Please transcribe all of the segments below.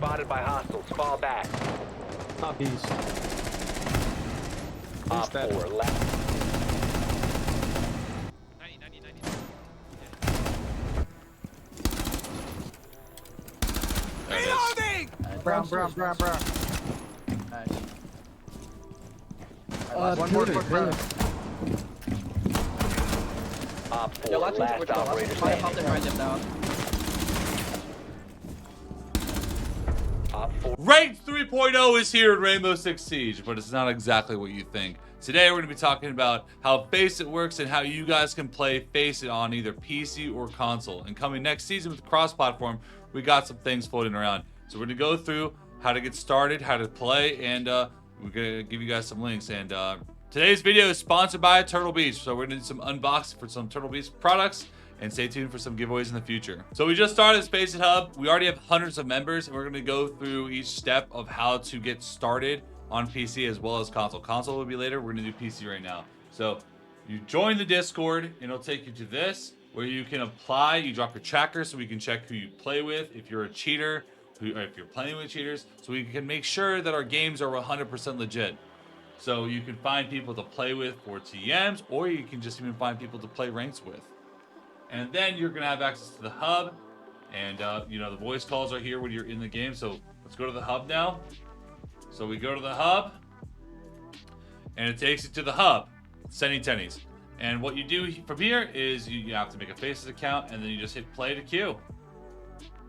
spotted by hostiles. Fall back. Top east. Op 4 left. 90. Reloading! Brown. Nice. One more quick round. Op 4 Yo, watch last which operator one. Pop standing. them right now. Op 4. Ranked 3.0 is here in Rainbow Six Siege, but it's not exactly what you think. Today we're going to be talking about how Faceit works and how you guys can play Faceit on either PC or console. And coming next season with cross-platform, we got some things floating around. So we're going to go through how to get started, how to play, and we're going to give you guys some links. And today's video is sponsored by Turtle Beach. So we're going to do some unboxing for some Turtle Beach products. And stay tuned for some giveaways in the future. So we just started Faceit Hub. We already have hundreds of members, and we're going to go through each step of how to get started on PC as well as console. Console will be later. We're going to do PC right now. So you join the Discord, and it'll take you to this, where you can apply. You drop your tracker so we can check who you play with, if you're a cheater, or if you're playing with cheaters, so we can make sure that our games are 100% legit. So you can find people to play with for TMs, or you can just even find people to play ranks with. And then you're going to have access to the hub. And, you know, the voice calls are here when you're in the game. So let's go to the hub now. So we go to the hub. And it takes you to the hub. Sending tennies. And what you do from here is you have to make a Faceit account. And then you just hit play to queue.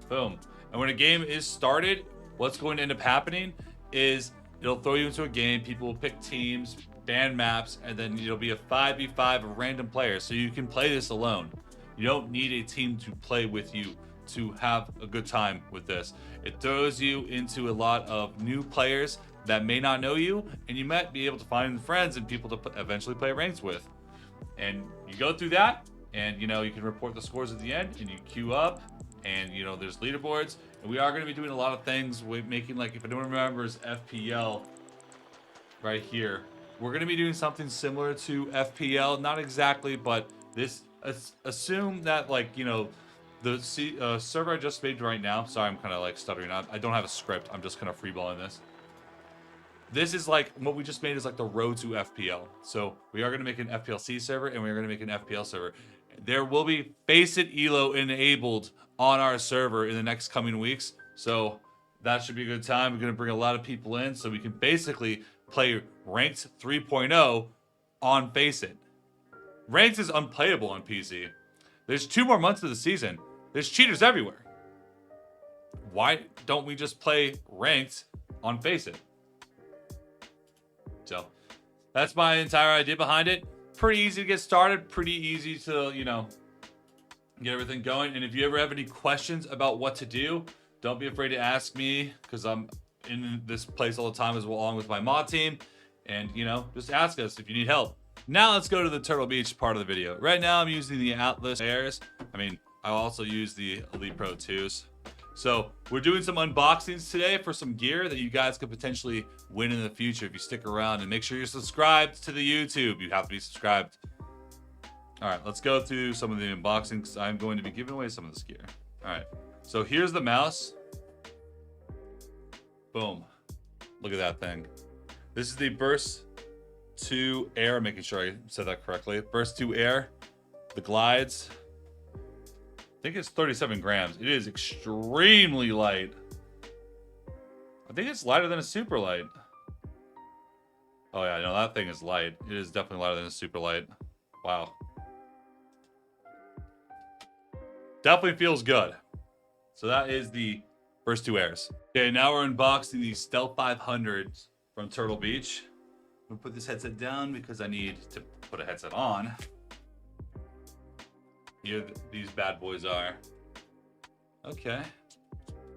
Boom. And when a game is started, what's going to end up happening is it'll throw you into a game. People will pick teams, ban maps. And then it'll be a 5v5 of random players. So you can play this alone. You don't need a team to play with you to have a good time with this. It throws you into a lot of new players that may not know you, and you might be able to find friends and people to eventually play ranks with. And you go through that, and you know you can report the scores at the end, and you queue up, and you know there's leaderboards. And we are going to be doing a lot of things with making, like, if anyone remembers FPL right here, we're going to be doing something similar to FPL, not exactly, but this. Assume that, like, you know, the server I just made right now. Sorry, I'm kind of like stuttering. I don't have a script. I'm just kind of freeballing this. This is like what we just made is like the road to FPL. So we are going to make an FPLC server and we are going to make an FPL server. There will be Faceit Elo enabled on our server in the next coming weeks. So that should be a good time. We're going to bring a lot of people in so we can basically play Ranked 3.0 on Faceit. Ranked is unplayable on PC. There's 2 more months of the season. There's cheaters everywhere. Why don't we just play Ranked on Faceit? So that's my entire idea behind it. Pretty easy to get started. Pretty easy to, you know, get everything going. And if you ever have any questions about what to do, don't be afraid to ask me, because I'm in this place all the time as well, along with my mod team. And, you know, just ask us if you need help. Now let's go to the Turtle Beach part of the video. Right now I'm using the Atlas Airs. I mean, I also use the Elite Pro 2s. So we're doing some unboxings today for some gear that you guys could potentially win in the future if you stick around. And make sure you're subscribed to the YouTube. You have to be subscribed. All right, let's go through some of the unboxings. I'm going to be giving away some of this gear. All right, so here's the mouse. Boom. Look at that thing. This is the Burst 2 Air, making sure I said that correctly. Burst 2 Air, the glides. I think it's 37 grams. It is extremely light. I think it's lighter than a super light. Oh yeah, no, that thing is light. It is definitely lighter than a super light. Wow. Definitely feels good. So that is the Burst 2 Airs. Okay, now we're unboxing the Stealth 500s from Turtle Beach. I'm gonna put this headset down because I need to put a headset on. Here these bad boys are. Okay.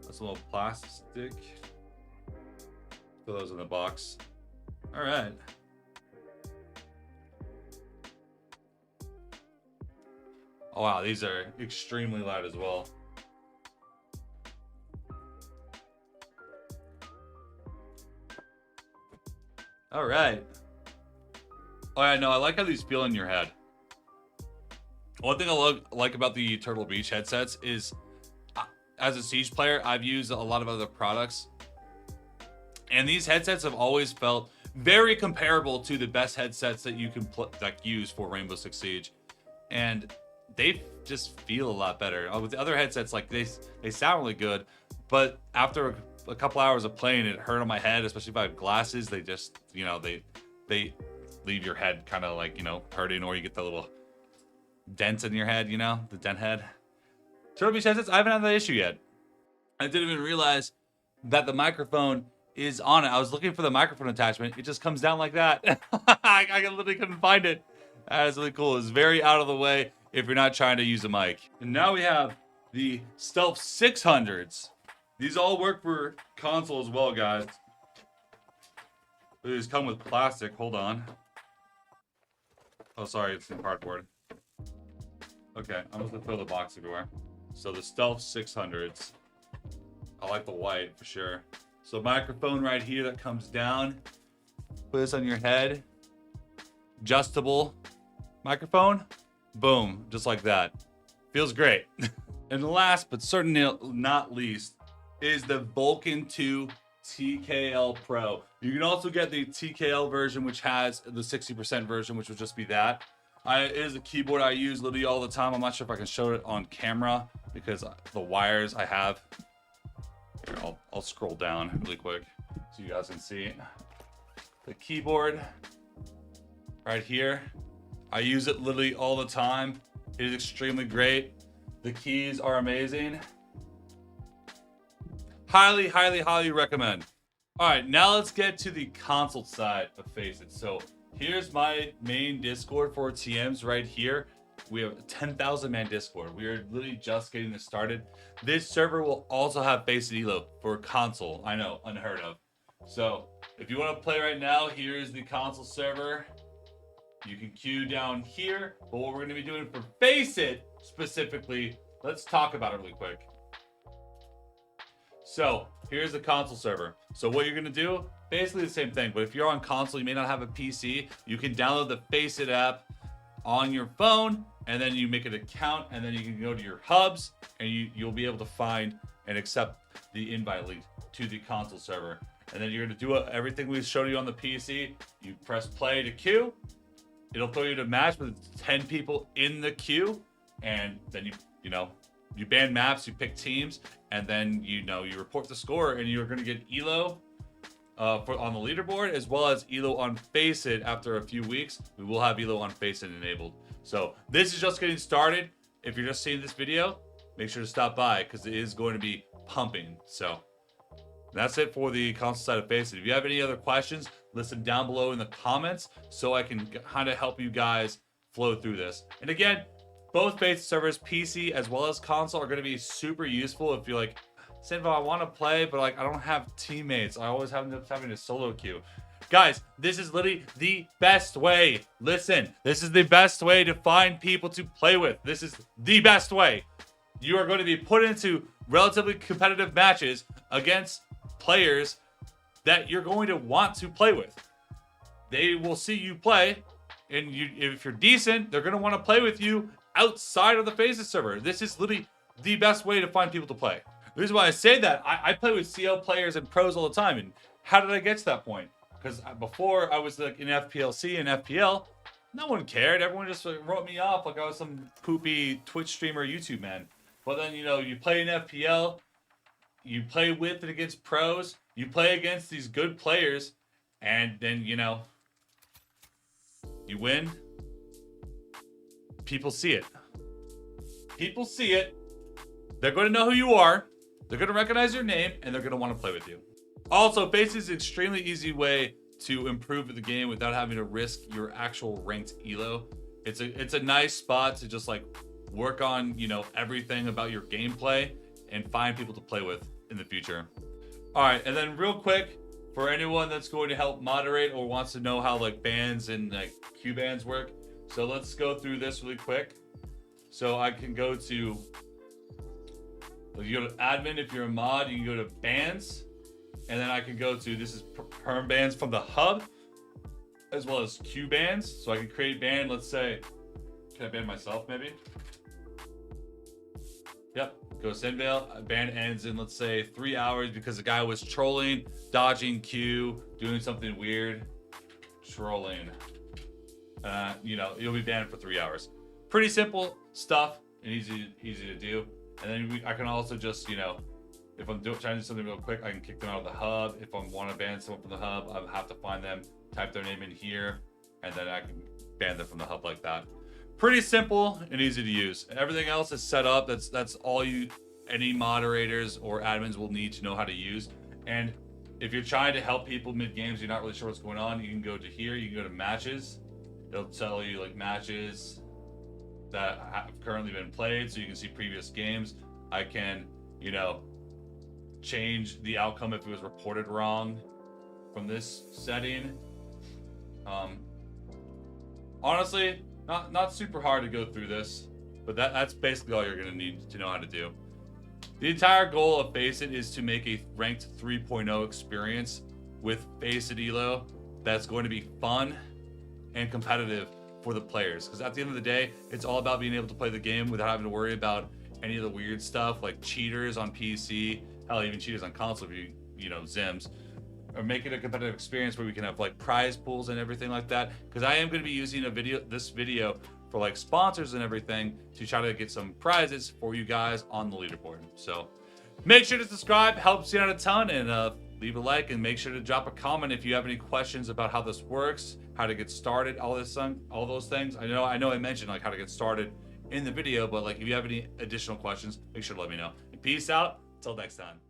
That's a little plastic. Put those in the box. All right. Oh wow, these are extremely loud as well. All right. Oh yeah, no, I like how these feel in your head. One thing I like about the Turtle Beach headsets is as a Siege player, I've used a lot of other products, and these headsets have always felt very comparable to the best headsets that you can use for Rainbow Six Siege, and they just feel a lot better. With the other headsets, like they sound really good, but after a couple hours of playing, it hurt on my head, especially if I have glasses. They just, you know, they leave your head kind of like, you know, hurting, or you get the little dents in your head, you know, the dent head. Turtle Beach headsets, I haven't had that issue yet. I didn't even realize that the microphone is on it. I was looking for the microphone attachment. It just comes down like that. I literally couldn't find it. That is really cool. It's very out of the way if you're not trying to use a mic. And now we have the Stealth 600s. These all work for console as well, guys. These come with plastic. Hold on. Oh, sorry. It's in cardboard. Okay, I'm just gonna throw the box everywhere. So the Stealth 600s. I like the white for sure. So microphone right here that comes down. Put this on your head. Adjustable microphone. Boom, just like that. Feels great. And last but certainly not least is the Vulcan 2 TKL Pro. You can also get the TKL version, which has the 60% version, which would just be that. It is a keyboard I use literally all the time. I'm not sure if I can show it on camera because the wires I have. Here, I'll scroll down really quick so you guys can see the keyboard right here. I use it literally all the time. It is extremely great. The keys are amazing. Highly, highly, highly recommend. All right, now let's get to the console side of Faceit. So here's my main Discord for TMs right here. We have a 10,000 man Discord. We are literally just getting this started. This server will also have Faceit Elo for console. I know, unheard of. So if you want to play right now, here's the console server. You can queue down here. But what we're going to be doing for Faceit specifically, let's talk about it really quick. So here's the console server. So what you're going to do, basically the same thing. But if you're on console, you may not have a PC. You can download the Faceit app on your phone, and then you make an account, and then you can go to your hubs, and you'll be able to find and accept the invite link to the console server. And then you're going to do everything we showed you on the PC. You press play to queue. It'll throw you to match with 10 people in the queue, and then you ban maps, you pick teams, and then you report the score, and you're going to get Elo on the leaderboard, as well as Elo on Faceit. After a few weeks, we will have Elo on Faceit enabled. So this is just getting started. If you're just seeing this video, make sure to stop by because it is going to be pumping. So that's it for the console side of Faceit. If you have any other questions, listen down below in the comments so I can kind of help you guys flow through this. And again, both Faceit servers, PC as well as console, are going to be super useful if you're like, SenVale, I want to play, but like I don't have teammates. I always have having a solo queue. Guys, this is literally the best way. Listen, this is the best way to find people to play with. This is the best way. You are going to be put into relatively competitive matches against players that you're going to want to play with. They will see you play, and if you're decent, they're going to want to play with you outside of the Faceit server. This is literally the best way to find people to play. The reason why I say that, I play with CL players and pros all the time. And how did I get to that point? Because before I was like in FPLC and FPL, no one cared. Everyone just wrote me off like I was some poopy Twitch streamer, YouTube man. But then, you play in FPL, you play with and against pros, you play against these good players, and then, you win. People see it. People see it. They're going to know who you are. They're going to recognize your name, and they're going to want to play with you. Also, Faceit is an extremely easy way to improve the game without having to risk your actual ranked elo. It's a nice spot to just like work on, everything about your gameplay and find people to play with in the future. All right, and then real quick, for anyone that's going to help moderate or wants to know how like bans and like Q bans work, so let's go through this really quick. So I can go to, you go to admin. If you're a mod, you can go to bans, and then I can go to, this is perm bans from the hub, as well as Q bans. So I can create ban, let's say, can I ban myself maybe? Yep, Go SenVale. Ban ends in, let's say, 3 hours because the guy was trolling, dodging Q, doing something weird. Trolling. You know, you'll be banned for 3 hours. Pretty simple stuff and easy to do. And then I can also just, you know, if I'm trying to do something real quick, I can kick them out of the hub. If I want to ban someone from the hub, I have to find them, type their name in here, and then I can ban them from the hub like that. Pretty simple and easy to use. Everything else is set up. That's all any moderators or admins will need to know how to use. And if you're trying to help people mid games, you're not really sure what's going on, you can go to here. You can go to matches. It'll tell you like matches that have currently been played, so you can see previous games. I can, you know, change the outcome if it was reported wrong from this setting. Honestly, not super hard to go through this, but that's basically all you're gonna need to know how to do. The entire goal of Faceit is to make a ranked 3.0 experience with Faceit Elo that's going to be fun and competitive for the players. Because at the end of the day, it's all about being able to play the game without having to worry about any of the weird stuff like cheaters on PC, hell, even cheaters on console if you know, Zims. Or make it a competitive experience where we can have like prize pools and everything like that. Because I am going to be using this video for like sponsors and everything to try to get some prizes for you guys on the leaderboard. So make sure to subscribe, helps you out a ton, and leave a like, and make sure to drop a comment if you have any questions about how this works, how to get started, all those things. I know I mentioned like how to get started in the video, but like if you have any additional questions, make sure to let me know. And peace out. Till next time.